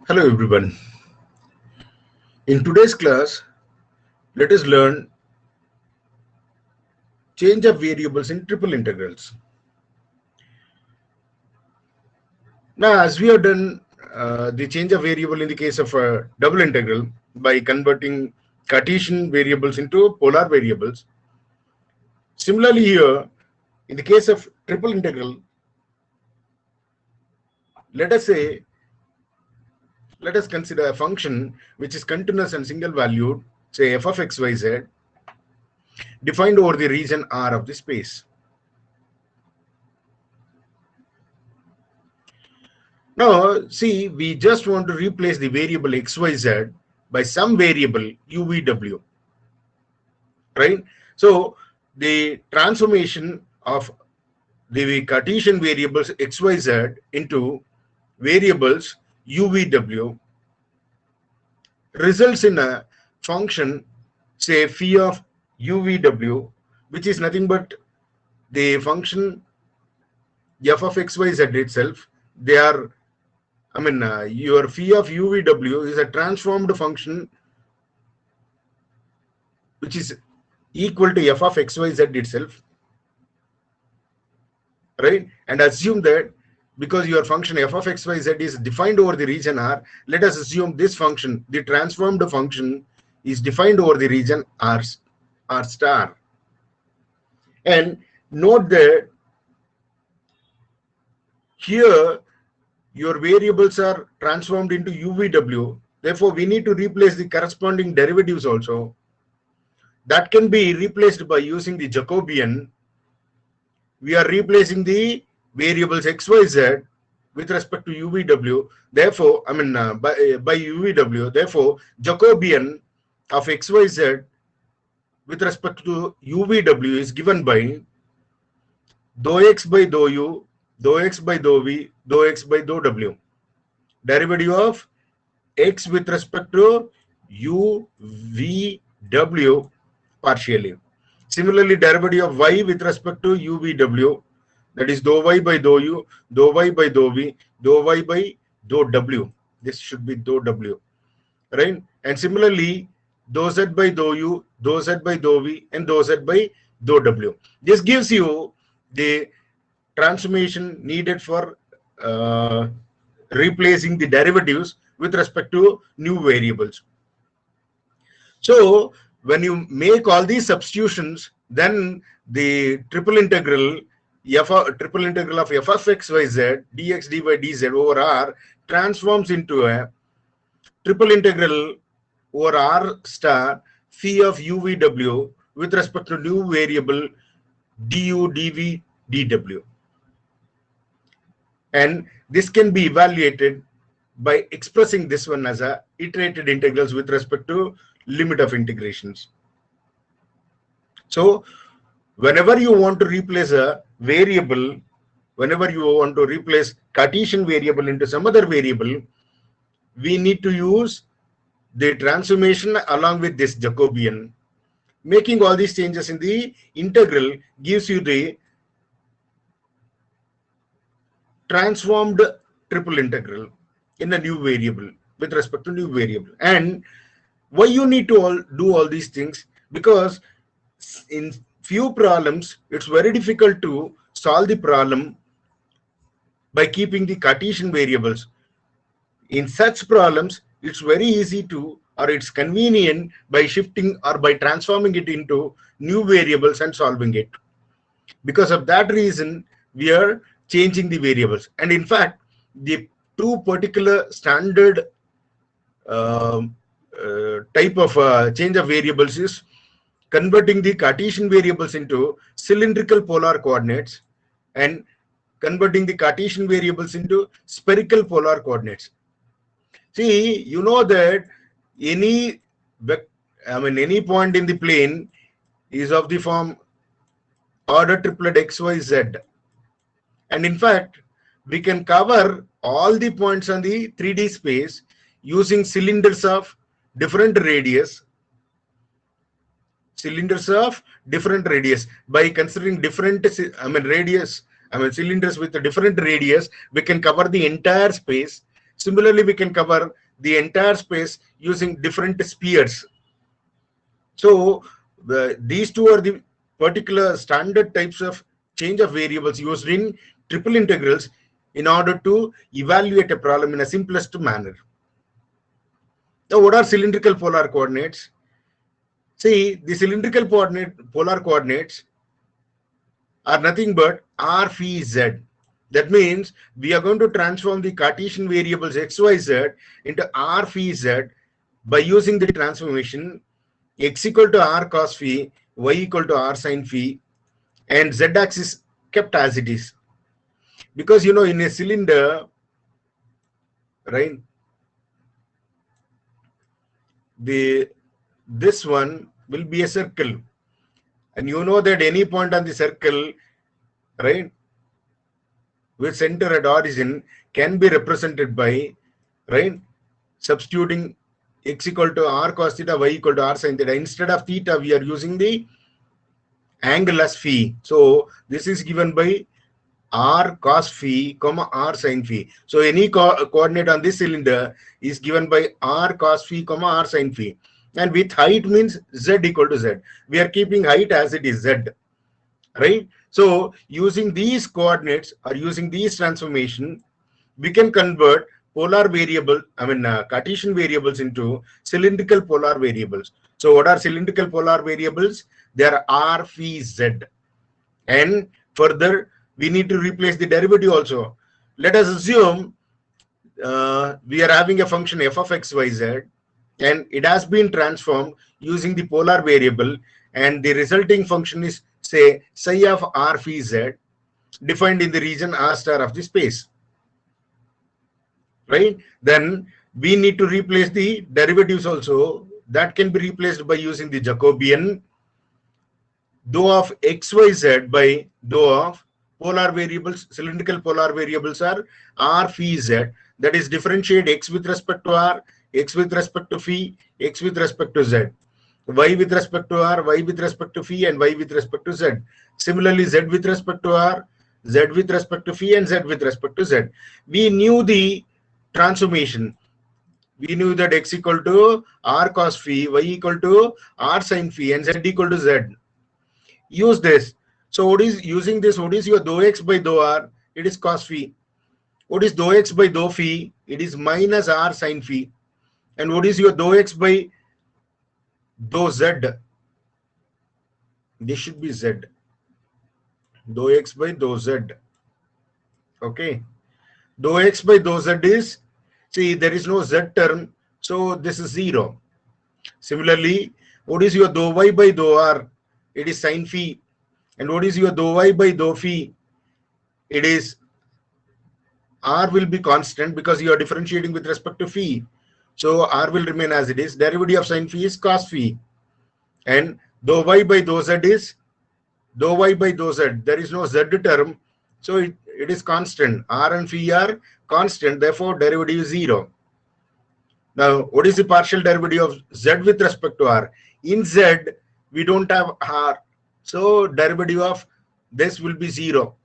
Hello everyone. In today's class, let us learn change of variables in triple integrals. Now, as we have done the change of variable in the case of a double integral by converting Cartesian variables into polar variables. Similarly here, in the case of triple integral, let us consider a function which is continuous and single valued, say f of x, y, z, defined over the region R of the space. Now, see, we just want to replace the variable xyz by some variable uvw, right? So, the transformation of the Cartesian variables xyz into variables uvw results in a function, say phi of uvw, which is nothing but the function f of xyz itself. They are, your phi of uvw is a transformed function which is equal to f of xyz itself, right? And assume that because your function f of xyz is defined over the region R, let us assume this function, the transformed function, is defined over the region R star. And note that here your variables are transformed into uvw. Therefore, we need to replace the corresponding derivatives also. That can be replaced by using the Jacobian. We are replacing the variables xyz with respect to uvw. Therefore, by uvw. Therefore, Jacobian of xyz with respect to uvw is given by dou x by dou u, dou x by dou v, dou x by dou w. Derivative of x with respect to u, v, w partially. Similarly, derivative of y with respect to u, v, w, that is dou y by dou u, dou y by dou v, dou y by dou w. This should be dou w, right? And similarly, dou z by dou u, dou z by dou v, and dou z by dou w. This gives you the transformation needed for replacing the derivatives with respect to new variables. So when you make all these substitutions, then the triple integral of f of x, y, z, dx, dy, dz over R transforms into a triple integral over R star phi of uvw with respect to new variable du, dv, dw. And this can be evaluated by expressing this one as a iterated integrals with respect to limit of integrations. So whenever you want to replace a variable, whenever you want to replace Cartesian variable into some other variable, we need to use the transformation along with this Jacobian. Making all these changes in the integral gives you the transformed triple integral in a new variable with respect to new variable. And why you need to do all these things? Because in few problems, it's very difficult to solve the problem by keeping the Cartesian variables. In such problems, it's very easy to, or it's convenient by shifting or by transforming it into new variables and solving it. Because of that reason, we are changing the variables. And in fact, the two particular standard type of change of variables is converting the Cartesian variables into cylindrical polar coordinates and converting the Cartesian variables into spherical polar coordinates. See, you know that any point in the plane is of the form order triplet xyz. And in fact, we can cover all the points on the 3D space using cylinders of different radius. By considering different cylinders with a different radius, we can cover the entire space. Similarly, we can cover the entire space using different spheres. So these two are the particular standard types of change of variables used in triple integrals in order to evaluate a problem in a simplest manner. Now, what are cylindrical polar coordinates? See, the cylindrical polar coordinates are nothing but r phi z. That means we are going to transform the Cartesian variables x, y, z into r phi z by using the transformation x equal to r cos phi, y equal to r sin phi, and z axis kept as it is. Because in a cylinder, right, this one will be a circle, and you know that any point on the circle, right, with center at origin can be represented by, right, substituting x equal to r cos theta, y equal to r sin theta. Instead of theta, we are using the angle as phi. So this is given by r cos phi comma r sin phi. So any coordinate on this cylinder is given by r cos phi comma r sin phi. And with height means z equal to z. We are keeping height as it is z, right? So using these coordinates or using these transformation, we can convert polar variable, Cartesian variables into cylindrical polar variables. So what are cylindrical polar variables? They are r phi z. And further, we need to replace the derivative also. Let us assume we are having a function f of x, y, z, and it has been transformed using the polar variable, and the resulting function is, say, psi of r phi z, defined in the region r star of the space, right? Then we need to replace the derivatives also. That can be replaced by using the Jacobian dou of x, y, z by dou of polar variables. Cylindrical polar variables are r phi z, that is differentiate x with respect to r, x with respect to phi, x with respect to z, y with respect to r, y with respect to phi, and y with respect to z. Similarly, z with respect to r, z with respect to phi, and z with respect to z. We knew the transformation. We knew that x equal to r cos phi, y equal to r sin phi, and z equal to z. Use this. So what is using this? What is your dou x by dou r? It is cos phi. What is dou x by dou phi? It is minus r sin phi. And what is your dou x by dou z? This should be z. Dou x by dou z. Okay. Dou x by dou z is, see, there is no z term, so this is 0. Similarly, what is your dou y by dou r? It is sin phi. And what is your dou y by dou phi? It is r will be constant because you are differentiating with respect to phi. So r will remain as it is. Derivative of sin phi is cos phi. And dou y by dou z is dou y by dou z. There is no z term, so it is constant. R and phi are constant, therefore derivative is 0. Now, what is the partial derivative of z with respect to r? In z, we don't have r, so derivative of this will be 0.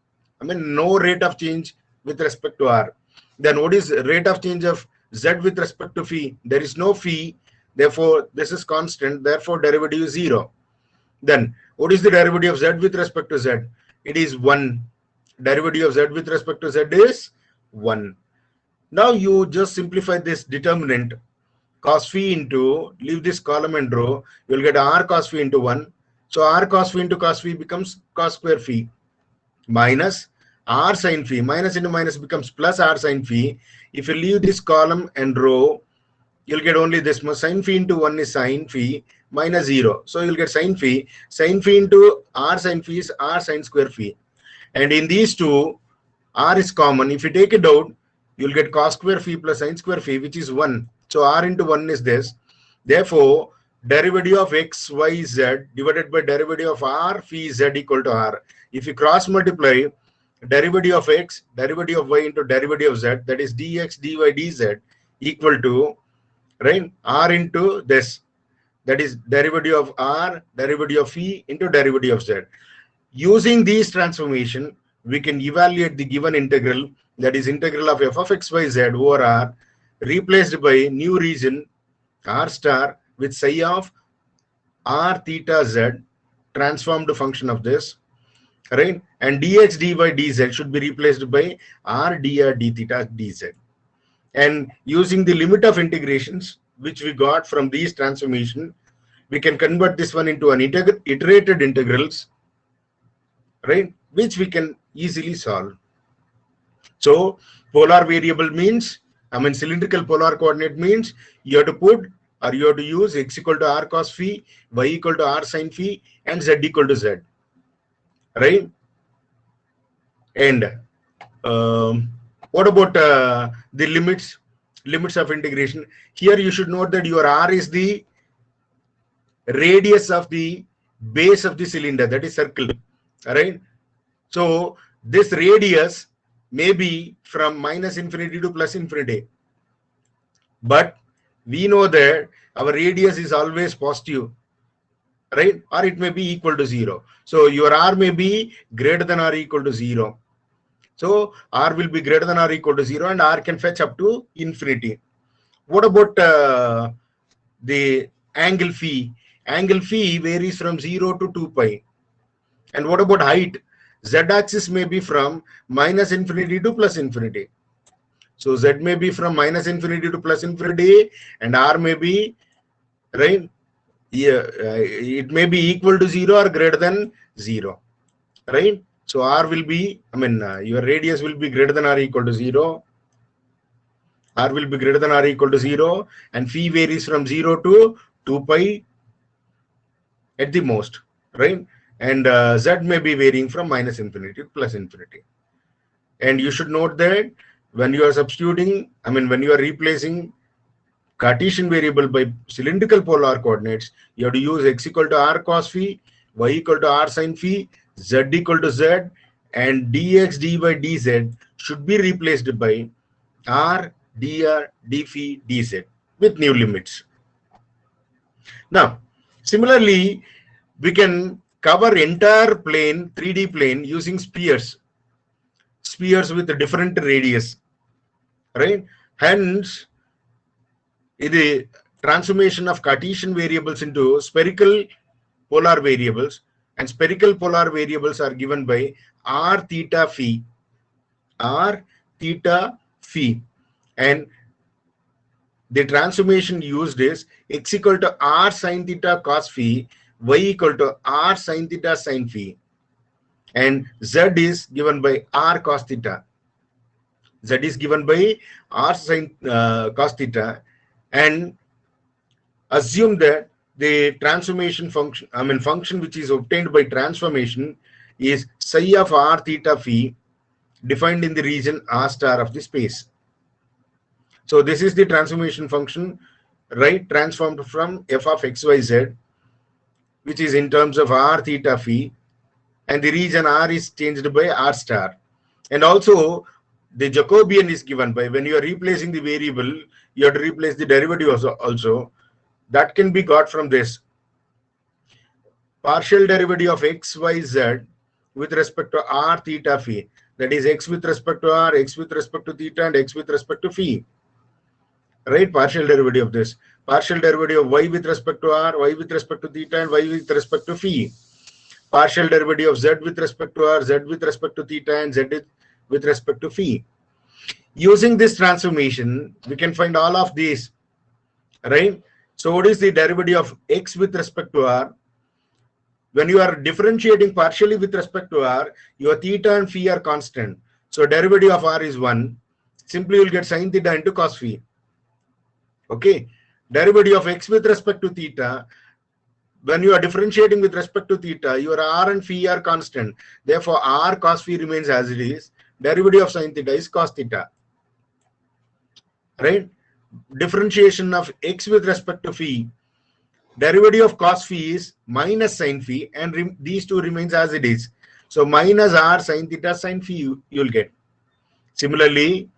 No rate of change with respect to r. Then what is rate of change of z with respect to phi? There is no phi, therefore this is constant, therefore derivative is 0. Then what is the derivative of z with respect to z? It is 1. Derivative of z with respect to z is 1. Now you just simplify this determinant, cos phi into, leave this column and row, you will get r cos phi into 1. So r cos phi into cos phi becomes cos square phi minus r sin phi. Minus into minus becomes plus r sin phi. If you leave this column and row, you'll get only this much. Sin phi into 1 is sin phi minus 0. So you'll get sin phi. Sin phi into r sin phi is r sin square phi. And in these two, r is common. If you take it out, you'll get cos square phi plus sin square phi, which is 1. So r into 1 is this. Therefore, derivative of x, y, z divided by derivative of r phi z equal to r. If you cross multiply derivative of x, derivative of y into derivative of z, that is dx, dy, dz equal to, right, r into this, that is derivative of r, derivative of phi into derivative of z. Using these transformation, we can evaluate the given integral, that is integral of f of x, y, z over r replaced by new region r star with psi of r theta z, transformed function of this, right? And dx dy dz should be replaced by r dr d theta dz. And using the limit of integrations which we got from these transformation, we can convert this one into an iterated integrals, right, which we can easily solve. So polar variable means, cylindrical polar coordinate means you have to put, or you have to use x equal to r cos phi, y equal to r sin phi, and z equal to z, right? And what about the limits of integration? Here you should note that your r is the radius of the base of the cylinder, that is circle, right? So this radius may be from minus infinity to plus infinity, but we know that our radius is always positive, right? Or it may be equal to 0. So your r may be greater than or equal to 0. So r will be greater than or equal to 0, and r can fetch up to infinity. What about the angle phi? Angle phi varies from 0 to 2 pi. And what about height? Z-axis may be from minus infinity to plus infinity. So z may be from minus infinity to plus infinity, and r may be, right, it may be equal to 0 or greater than 0, right? So r will be, your radius will be greater than or equal to 0. R will be greater than or equal to 0, and phi varies from 0 to 2 pi at the most, right? And z may be varying from minus infinity to plus infinity. And you should note that when you are substituting, when you are replacing Cartesian variable by cylindrical polar coordinates, you have to use x equal to r cos phi, y equal to r sin phi, z equal to z, and dx dy dz should be replaced by r dr d phi dz with new limits. Now, similarly, we can cover entire plane, 3D plane, using spheres with a different radius, right? Hence, the transformation of Cartesian variables into spherical polar variables, and spherical polar variables are given by r theta phi, and the transformation used is x equal to r sin theta cos phi, y equal to r sin theta sin phi, and z is given by r cos theta. Z is given by r sin cos theta, and assume that the transformation function, function which is obtained by transformation is psi of r theta phi defined in the region r star of the space. So this is the transformation function, right, transformed from f of xyz, which is in terms of r theta phi, and the region r is changed by r star. And also the Jacobian is given by, when you are replacing the variable, you have to replace the derivative also. That can be got from this partial derivative of xyz with respect to r theta phi, that is x with respect to r, x with respect to theta, and x with respect to phi, right? Partial derivative of this. Partial derivative of y with respect to r, y with respect to theta, and y with respect to phi. Partial derivative of z with respect to r, z with respect to theta, and z with respect to phi. Using this transformation, we can find all of these, right? So what is the derivative of x with respect to r? When you are differentiating partially with respect to r, your theta and phi are constant. So derivative of r is 1. Simply you will get sin theta into cos phi. Okay. Derivative of x with respect to theta, when you are differentiating with respect to theta, your r and phi are constant. Therefore, r cos phi remains as it is. Derivative of sin theta is cos theta. Right? Differentiation of x with respect to phi, derivative of cos phi is minus sin phi, and these two remains as it is. So minus r sin theta sin phi you will get. Similarly,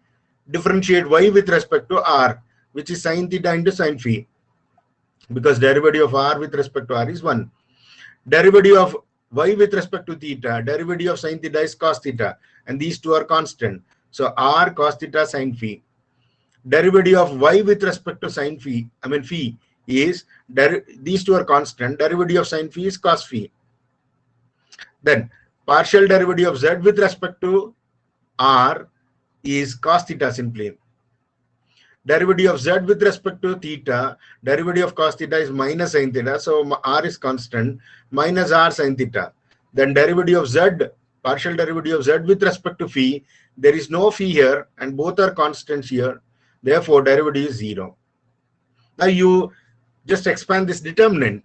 differentiate y with respect to r, which is sin theta into sin phi, because derivative of r with respect to r is 1. Derivative of y with respect to theta, derivative of sin theta is cos theta, and these two are constant. So r cos theta sin phi. derivative of y with respect to sine phi, phi is, these two are constant, derivative of sine phi is cos phi. Then partial derivative of z with respect to r is cos theta simply. Derivative of z with respect to theta, derivative of cos theta is minus sin theta, so r is constant, minus r sin theta. Then derivative of z, partial derivative of z with respect to phi, there is no phi here and both are constants here, therefore derivative is 0. Now you just expand this determinant.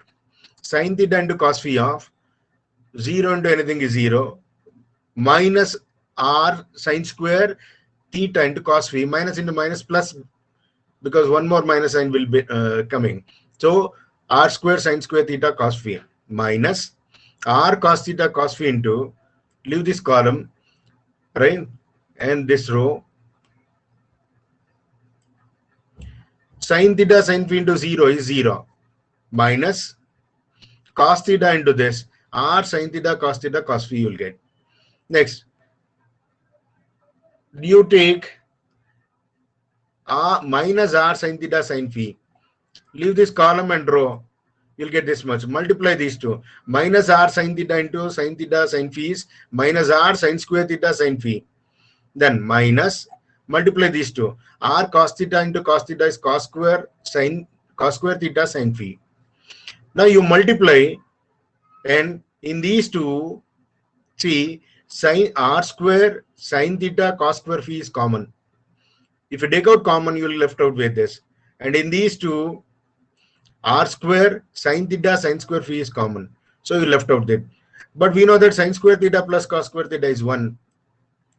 Sin theta into cos phi of 0 into anything is 0, minus r sin square theta into cos phi, minus into minus plus, because one more minus sign will be coming. So r square sin square theta cos phi minus r cos theta cos phi into, leave this column, right, and this row, sin theta sin phi into 0 is 0, minus cos theta into this, r sin theta cos phi you will get. Next, you take minus r sin theta sin phi, leave this column and row, you'll get this much. Multiply these two, minus r sin theta into sin theta sin phi is minus r sin square theta sin phi. Then minus, multiply these two, r cos theta into cos theta is cos square theta sin phi. Now you multiply, and in these two, see, sin r square sin theta cos square phi is common. If you take out common, you will left out with this. And in these two, r square sin theta sin square phi is common, so you left out that. But we know that sin square theta plus cos square theta is 1,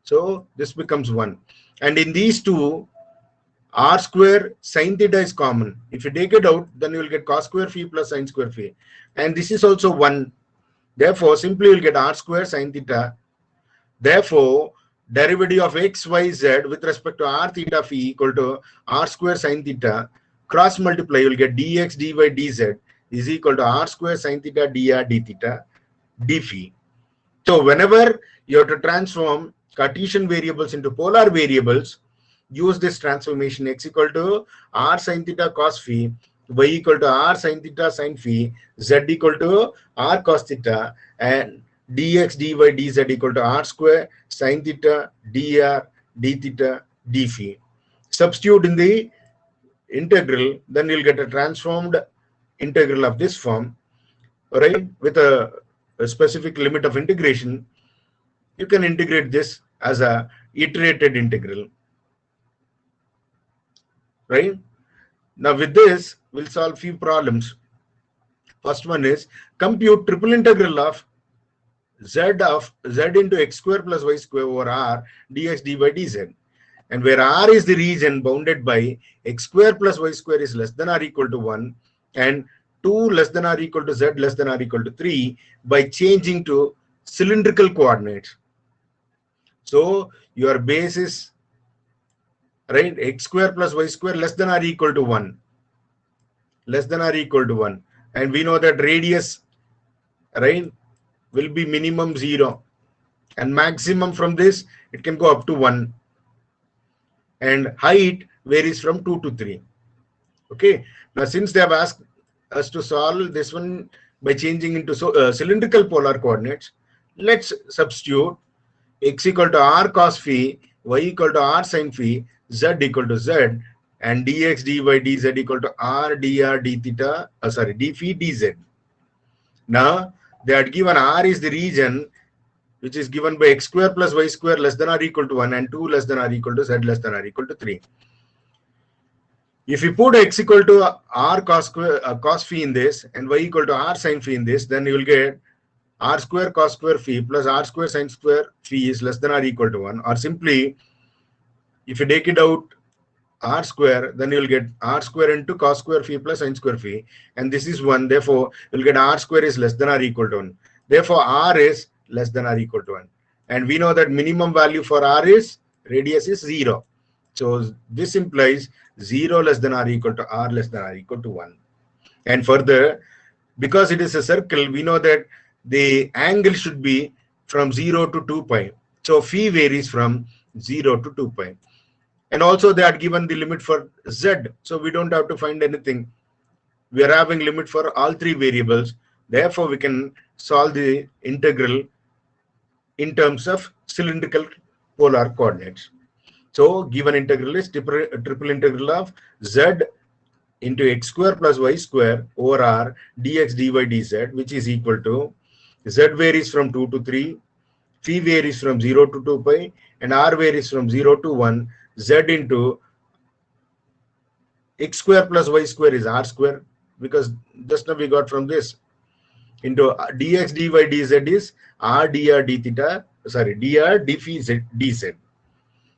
so this becomes 1. And in these two, r square sin theta is common. If you take it out, then you will get cos square phi plus sin square phi, and this is also 1. Therefore simply you will get r square sin theta. Therefore derivative of x y z with respect to r theta phi equal to r square sin theta, cross multiply, you will get dx dy dz is equal to r square sin theta dr d theta d phi. So whenever you have to transform Cartesian variables into polar variables, use this transformation: x equal to r sin theta cos phi, y equal to r sin theta sin phi, z equal to r cos theta, and dx dy dz equal to r square sin theta dr d theta d phi. Substitute in the integral, then you'll get a transformed integral of this form, right, with a specific limit of integration. You can integrate this as a iterated integral, right? Now with this, we'll solve few problems. First one is compute triple integral of z into x square plus y square over r dx dy dz, and where r is the region bounded by x square plus y square is less than or equal to 1 and 2 less than or equal to z less than or equal to 3 by changing to cylindrical coordinates. So your base is, right, x square plus y square less than or equal to 1, less than or equal to 1, and we know that radius, right, will be minimum 0 and maximum from this it can go up to 1, and height varies from 2 to 3. Okay, now since they have asked us to solve this one by changing into cylindrical polar coordinates, let's substitute x equal to r cos phi, y equal to r sin phi, z equal to z, and dx dy dz equal to r dr d theta, d phi dz. Now they had given r is the region which is given by x square plus y square less than or equal to 1 and 2 less than or equal to z less than or equal to 3. If you put x equal to r cos phi in this and y equal to r sin phi in this, then you will get r square cos square phi plus r square sin square phi is less than or equal to 1, or simply if you take it out r square, then you will get r square into cos square phi plus sin square phi, and this is 1, therefore you will get r square is less than or equal to 1, therefore r is less than or equal to 1, and we know that minimum value for r is, radius is 0, so this implies 0 less than or equal to r less than or equal to 1. And further, because it is a circle, we know that the angle should be from 0 to 2 pi, so phi varies from 0 to 2 pi. And also they are given the limit for z, so we don't have to find anything. We are having limit for all three variables. Therefore, we can solve the integral in terms of cylindrical polar coordinates. So given integral is triple integral of z into x square plus y square over r dx dy dz, which is equal to z varies from 2 to 3, phi varies from 0 to 2 pi, and r varies from 0 to 1, z into x square plus y square is r square, because just now we got from this, into dx dy dz is r dr d theta, sorry, dr d phi z dz.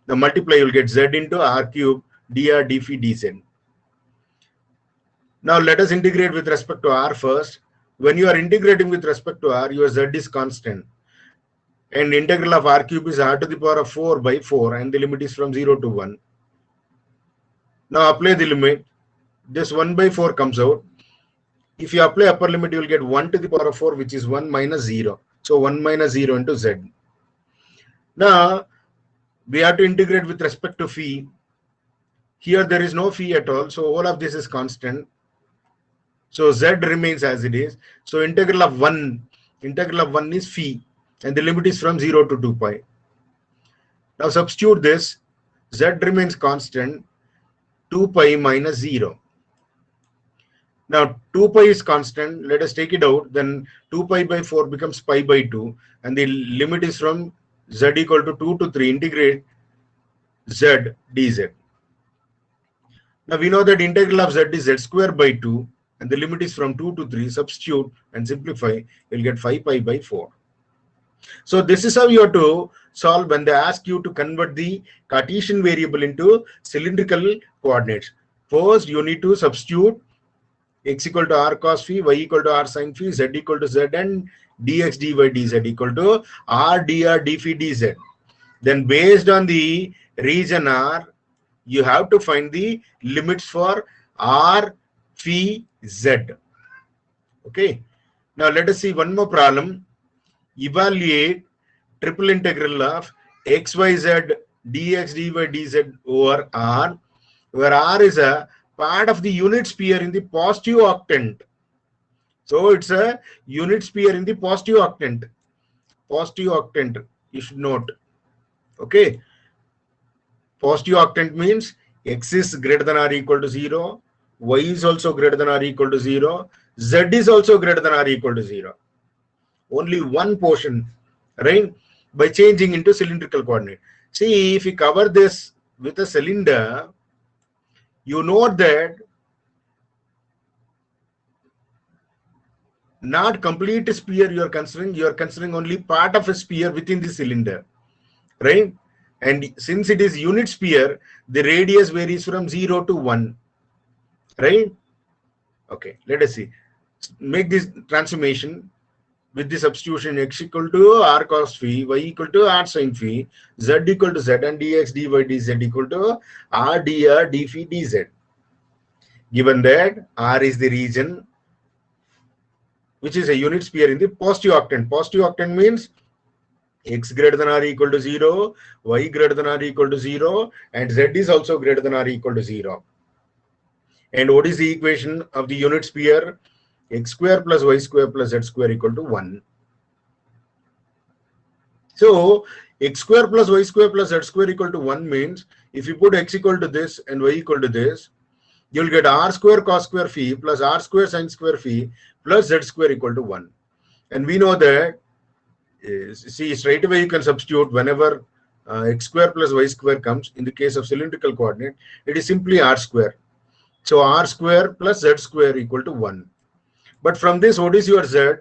The multiply, you'll get z into r cube dr d phi dz. Now let us integrate with respect to r first. When you are integrating with respect to r, your z is constant. And integral of r cube is r to the power of 4 by 4, and the limit is from 0 to 1. Now apply the limit. This 1 by 4 comes out. If you apply upper limit, you will get 1 to the power of 4, which is 1 minus 0. So 1 minus 0 into z. Now we have to integrate with respect to phi. Here there is no phi at all, so all of this is constant. So z remains as it is. So integral of 1 is phi, and the limit is from 0 to 2 pi. Now substitute this. Z remains constant, 2 pi minus 0. Now 2 pi is constant. Let us take it out. Then 2 pi by 4 becomes pi by 2, and the limit is from z equal to 2 to 3. Integrate z dz. Now we know that integral of z is z square by 2, and the limit is from 2 to 3. Substitute and simplify, you'll get 5 pi by 4. So this is how you have to solve when they ask you to convert the Cartesian variable into cylindrical coordinates. First, you need to substitute x equal to r cos phi, y equal to r sin phi, z equal to z, and dx dy dz equal to r dr d phi dz. Then based on the region r, you have to find the limits for r phi z. Okay. Now let us see one more problem. Evaluate triple integral of xyz dx dy dz over r, where r is a part of the unit sphere in the positive octant. So it's a unit sphere in the positive octant. Positive octant, you should note. Okay. Positive octant means x is greater than or equal to 0, y is also greater than or equal to 0, z is also greater than or equal to 0. Only one portion, right? By changing into cylindrical coordinate. See, if we cover this with a cylinder, you know that not complete sphere you are considering only part of a sphere within the cylinder, right? And since it is unit sphere, the radius varies from 0 to 1, right? Okay, let us see. Make this transformation with the substitution x equal to r cos phi, y equal to r sin phi, z equal to z, and dx dy dz equal to r dr d phi dz. Given that r is the region which is a unit sphere in the positive octant. Positive octant means x greater than or equal to 0, y greater than or equal to 0, and z is also greater than or equal to 0. And what is the equation of the unit sphere? X square plus y square plus z square equal to 1. So x square plus y square plus z square equal to 1 means if you put x equal to this and y equal to this, you'll get r square cos square phi plus r square sin square phi plus z square equal to 1. And we know that, see, straight away you can substitute whenever x square plus y square comes. In the case of cylindrical coordinate, it is simply r square. So r square plus z square equal to 1. But from this, what is your z?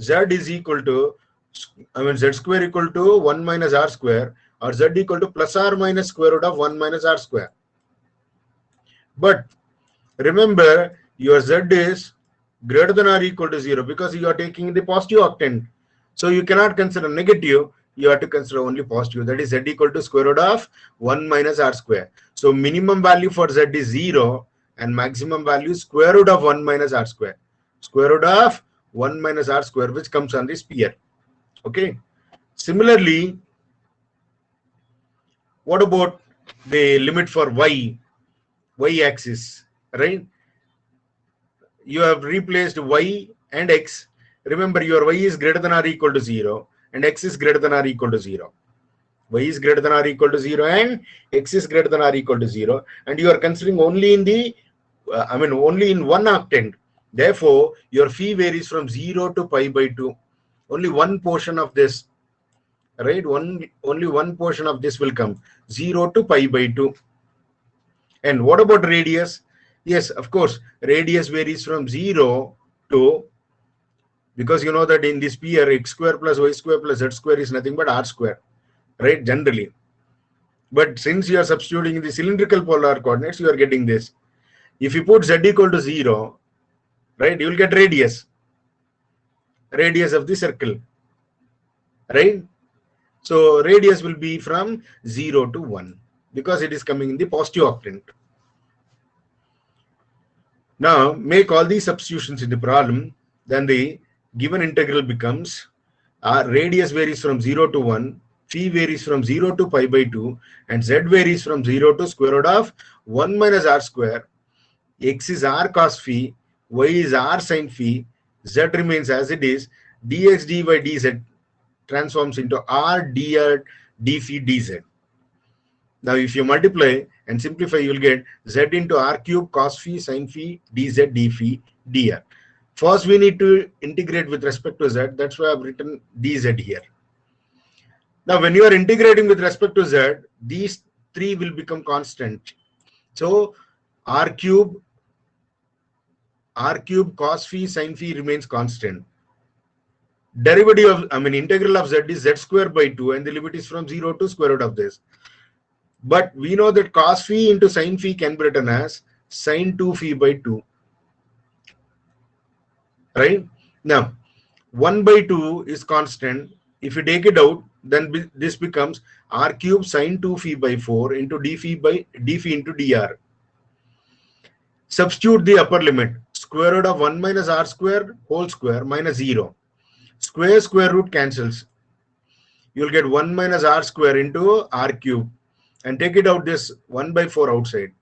Z is equal to, z square equal to 1 minus r square, or z equal to plus r minus square root of 1 minus r square. But remember, your z is greater than or equal to 0 because you are taking the positive octant. So you cannot consider negative, you have to consider only positive. That is z equal to square root of 1 minus r square. So minimum value for z is 0 and maximum value is square root of 1 minus r square. Square root of 1 minus r square, which comes on the sphere. Okay. Similarly, what about the limit for y axis, right? You have replaced y and x. Remember, your y is greater than or equal to 0 and x is greater than or equal to 0. Y is greater than or equal to 0 and x is greater than or equal to 0, and you are considering only in the only in one octant. Therefore your phi varies from 0 to pi by 2. Only one portion of this, right? Only one portion of this will come, 0 to pi by 2. And what about radius? Yes, of course, radius varies from 0 to, because you know that in this sphere x square plus y square plus z square is nothing but r square, right, generally. But since you are substituting the cylindrical polar coordinates, you are getting this. If you put z equal to 0, right, you will get radius of the circle, right? So radius will be from 0 to 1 because it is coming in the positive octant. Now make all these substitutions in the problem, then the given integral becomes radius varies from 0 to 1, phi varies from 0 to pi by 2, and z varies from 0 to square root of 1 minus r square. X is r cos phi, y is r sin phi, z remains as it is, dx dy dz transforms into r dr d phi dz. Now if you multiply and simplify, you will get z into r cube cos phi sin phi dz d phi dr. First we need to integrate with respect to z, that's why I've written dz here. Now when you are integrating with respect to z, these three will become constant. So r cube cos phi sin phi remains constant. Derivative of, integral of z is z square by 2, and the limit is from 0 to square root of this. But we know that cos phi into sin phi can be written as sin 2 phi by 2. Right? Now, 1 by 2 is constant. If you take it out, then this becomes r cube sin 2 phi by 4 into d phi into dr. Substitute the upper limit. Square root of 1 minus r square whole square minus 0. Square root cancels. You'll get 1 minus r square into r cube. And take it out, this 1 by 4 outside.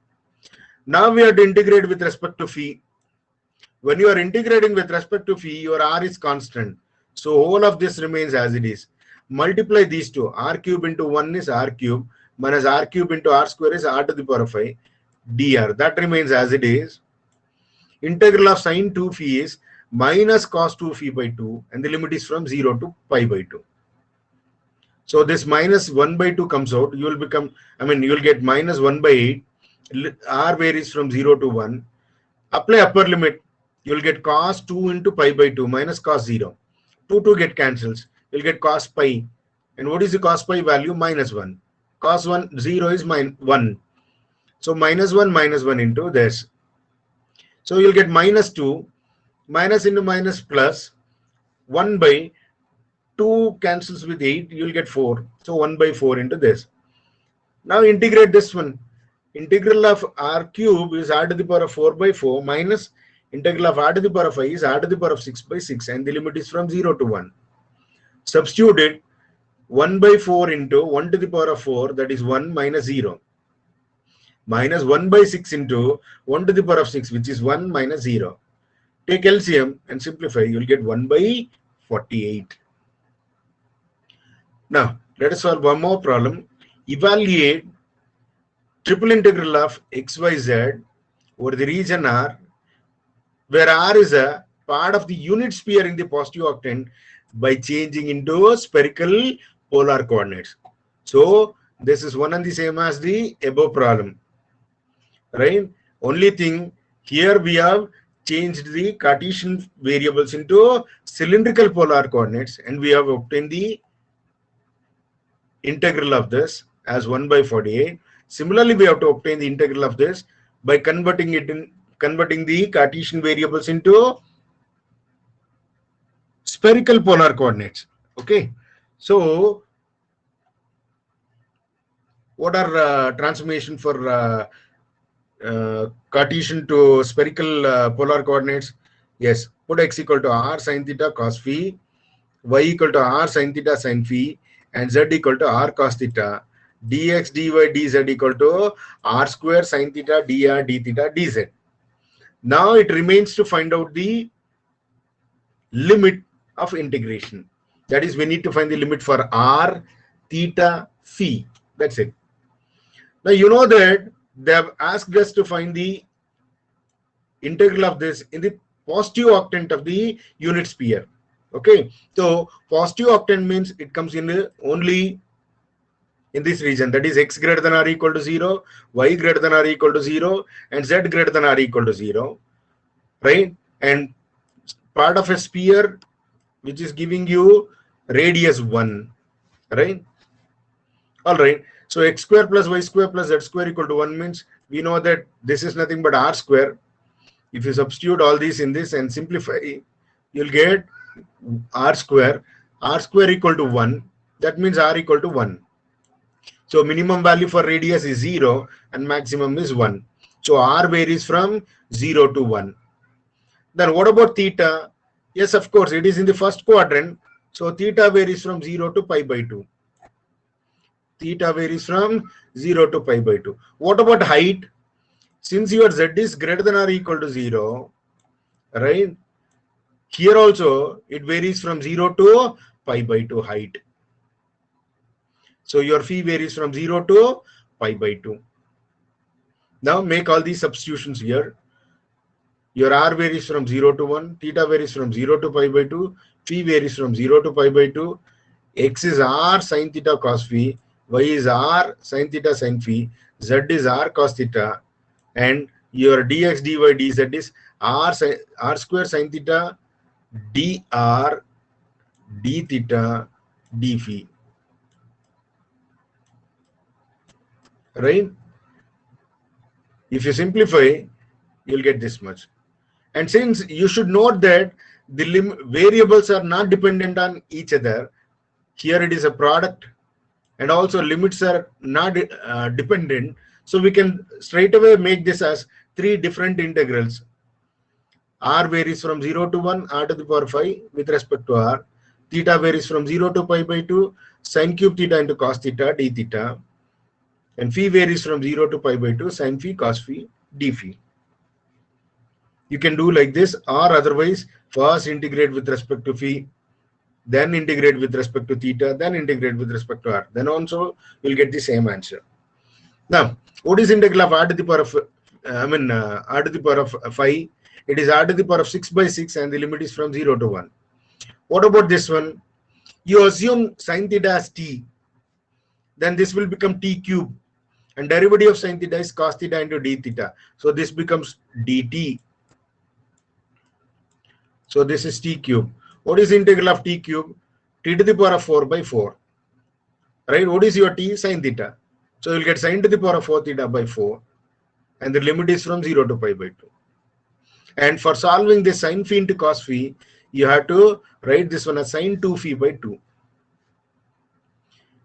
Now we have to integrate with respect to phi. When you are integrating with respect to phi, your r is constant. So whole of this remains as it is. Multiply these two. R cube into 1 is r cube minus r cube into r square is r to the power of 5 dr. That remains as it is. Integral of sin 2 phi is minus cos 2 phi by 2, and the limit is from 0 to pi by 2. So this minus 1 by 2 comes out. You will become, you will get minus 1 by 8. R varies from 0 to 1. Apply upper limit. You will get cos 2 into pi by 2 minus cos 0. 2 get cancels. You will get cos pi. And what is the cos pi value? Minus 1. Cos 0 is 1. So minus 1 into this. So you will get minus 2. Minus into minus plus. 1 by 2 cancels with 8, you will get 4. So 1 by 4 into this. Now integrate this one. Integral of r cube is r to the power of 4 by 4 minus integral of r to the power of 5 is r to the power of 6 by 6, and the limit is from 0 to 1. Substitute it. 1 by 4 into 1 to the power of 4, that is 1 minus 0. Minus 1 by 6 into 1 to the power of 6, which is 1 minus 0. Take LCM and simplify. You will get 1 by 48. Now, let us solve one more problem. Evaluate triple integral of xyz over the region R, where R is a part of the unit sphere in the positive octant, by changing into spherical polar coordinates. So, this is one and the same as the above problem. Right? Only thing, here we have changed the Cartesian variables into cylindrical polar coordinates, and we have obtained the integral of this as 1 by 48. Similarly, we have to obtain the integral of this by converting the Cartesian variables into spherical polar coordinates. Okay, so what are transformation for Cartesian to spherical polar coordinates? Yes, put x equal to r sin theta cos phi, y equal to r sin theta sin phi, and z equal to r cos theta. dx dy dz equal to r square sin theta dr d theta dz. Now it remains to find out the limit of integration. That is, we need to find the limit for r, theta, phi. That's it. Now you know that they have asked us to find the integral of this in the positive octant of the unit sphere. Okay, so positive octant means it comes in only in this region, that is x greater than or equal to 0, y greater than or equal to 0, and z greater than or equal to 0, right? And part of a sphere which is giving you radius 1, right? All right, so x square plus y square plus z square equal to 1 means we know that this is nothing but r square. If you substitute all these in this and simplify, you'll get r square equal to 1. That means r equal to 1. So minimum value for radius is 0 and maximum is 1. So r varies from 0 to 1. Then what about theta? Yes, of course, it is in the first quadrant. So theta varies from 0 to pi by 2. Theta varies from 0 to pi by 2. What about height? Since your z is greater than or equal to 0, right? Here also it varies from 0 to pi by 2 height. So your phi varies from 0 to pi by 2. Now make all these substitutions here. Your r varies from 0 to 1, theta varies from 0 to pi by 2, phi varies from 0 to pi by 2, x is r sin theta cos phi, y is r sin theta sin phi, z is r cos theta, and your dx dy dz is r square sin theta dr d theta d phi, right? If you simplify, you'll get this much. And since you should note that the variables are not dependent on each other, here it is a product, and also limits are not dependent, so we can straight away make this as 3 different integrals. R varies from 0 to 1, r to the power 5 with respect to r. Theta varies from 0 to pi by 2, sin cube theta into cos theta d theta. And phi varies from 0 to pi by 2, sin phi cos phi d phi. You can do like this, or otherwise first integrate with respect to phi, then integrate with respect to theta, then integrate with respect to r. Then also you'll get the same answer. Now, what is integral of r to the power of r to the power of 5? It is r to the power of 6 by 6, and the limit is from 0 to 1. What about this one? You assume sin theta as t, then this will become t cube, and derivative of sin theta is cos theta into d theta. So this becomes dt. So this is t cube. What is integral of t cube? T to the power of 4 by 4. Right? What is your t? Sin theta. So you'll get sin to the power of 4 theta by 4. And the limit is from 0 to pi by 2. And for solving this sin phi into cos phi, you have to write this one as sin 2 phi by 2.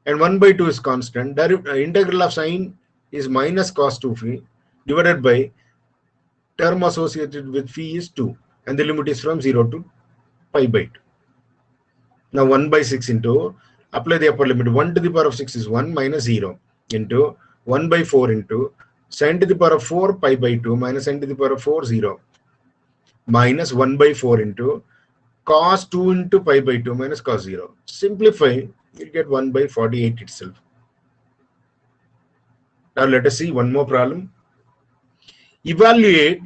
And 1 by 2 is constant. Integral of sin is minus cos 2 phi divided by term associated with phi is 2. And the limit is from 0 to pi by 2. Now 1 by 6 into, apply the upper limit, 1 to the power of 6 is 1 minus 0 into 1 by 4 into sin to the power of 4 pi by 2 minus sin to the power of 4 0 minus 1 by 4 into cos 2 into pi by 2 minus cos 0. Simplify, you'll get 1 by 48 itself. Now let us see one more problem. Evaluate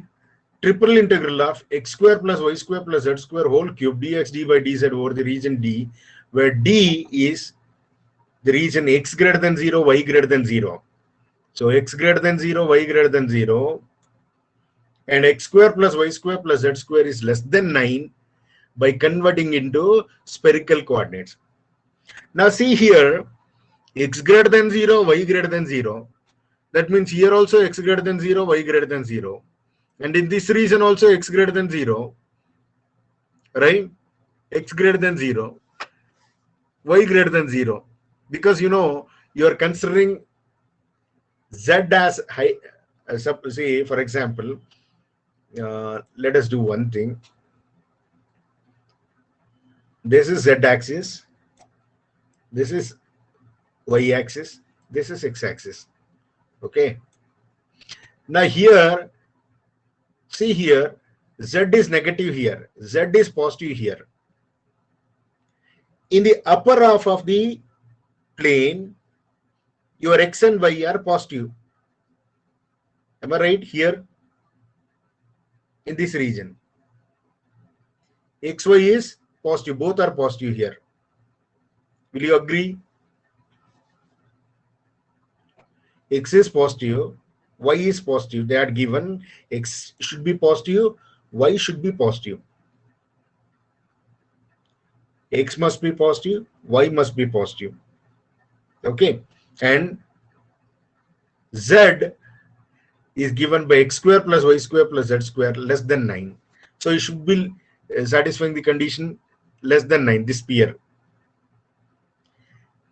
triple integral of x square plus y square plus z square whole cube dx dy dz over the region D, where D is the region x greater than 0, y greater than 0. So x greater than 0, y greater than 0, and x square plus y square plus z square is less than 9 by converting into spherical coordinates. Now see here, x greater than 0, y greater than 0. That means here also x greater than 0, y greater than 0. And in this region also x greater than 0, right? X greater than 0, y greater than 0. Because you know, you are considering z as high, say for example, let us do one thing. This is z axis, this is y axis, This is x-axis. Okay. Now here, see here, z is negative here, z is positive here. In the upper half of the plane, your x and y are positive. Am I right? Here, in this region, x, y is positive. Both are positive here. Will you agree? X is positive, y is positive. They are given. X should be positive, y should be positive. X must be positive, y must be positive. Okay. And z is given by x square plus y square plus z square less than 9. So you should be satisfying the condition less than 9, this pair.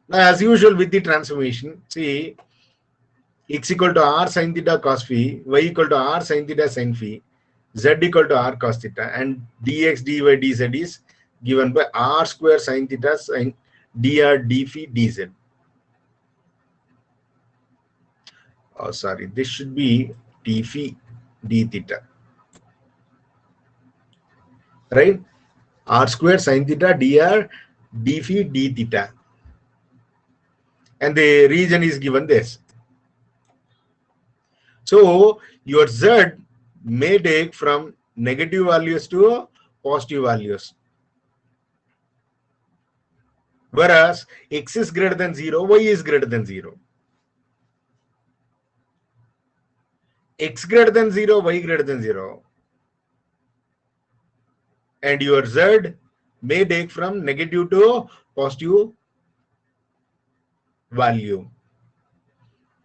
Now, as usual with the transformation, see, x equal to r sin theta cos phi, y equal to r sin theta sin phi, z equal to r cos theta, and dx, dy, dz is given by r square sin theta sin dr, d phi, dz. Oh, sorry, this should be d phi, d theta. Right? R square sin theta dr, d phi, d theta. And the region is given this. So your z may take from negative values to positive values. Whereas x is greater than 0, y is greater than 0. X greater than 0, y greater than 0. And your z may take from negative to positive value.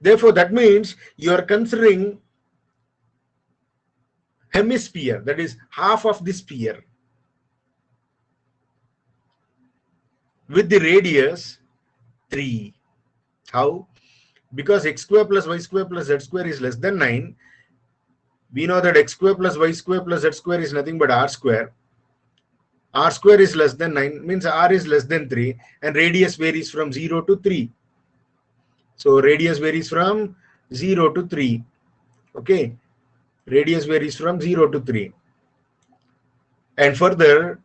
Therefore, that means you are considering hemisphere, that is half of the sphere, with the radius 3. How? Because x square plus y square plus z square is less than 9. We know that x square plus y square plus z square is nothing but r square. R square is less than 9, means r is less than 3, and radius varies from 0 to 3. So radius varies from 0 to 3. Okay. Radius varies from 0 to 3. And further,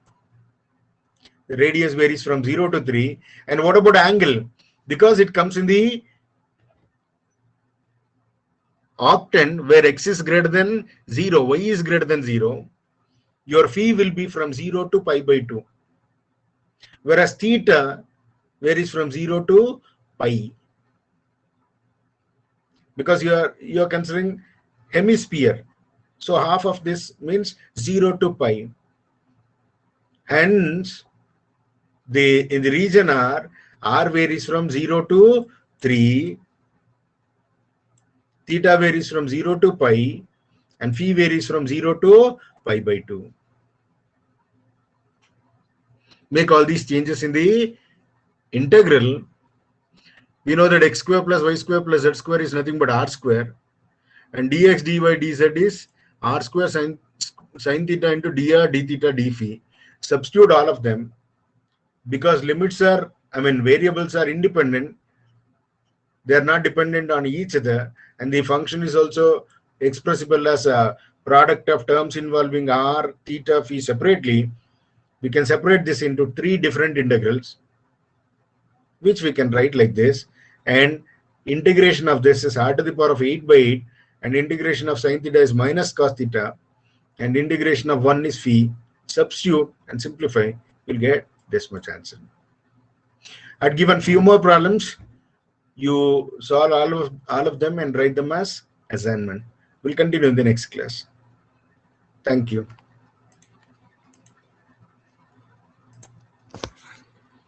the radius varies from 0 to 3. And what about angle? Because it comes in the octant where x is greater than 0, y is greater than 0, your phi will be from 0 to pi by 2. Whereas theta varies from 0 to pi. Because you are considering hemisphere. So half of this means 0 to pi. Hence, in the region R varies from 0 to 3, theta varies from 0 to pi, and phi varies from 0 to pi by 2. Make all these changes in the integral. We know that x square plus y square plus z square is nothing but r square, and dx, dy, dz is r square sin theta into dr, d theta, d phi. Substitute all of them, because limits are, variables are independent. They are not dependent on each other, and the function is also expressible as a product of terms involving r, theta, phi separately. We can separate this into 3 different integrals, which we can write like this, and integration of this is r to the power of 8 by 8, and integration of sin theta is minus cos theta, and integration of 1 is phi. Substitute and simplify, you'll get this much answer. I'd given few more problems. You solve all of them and write them as assignment. We'll continue in the next class. Thank you.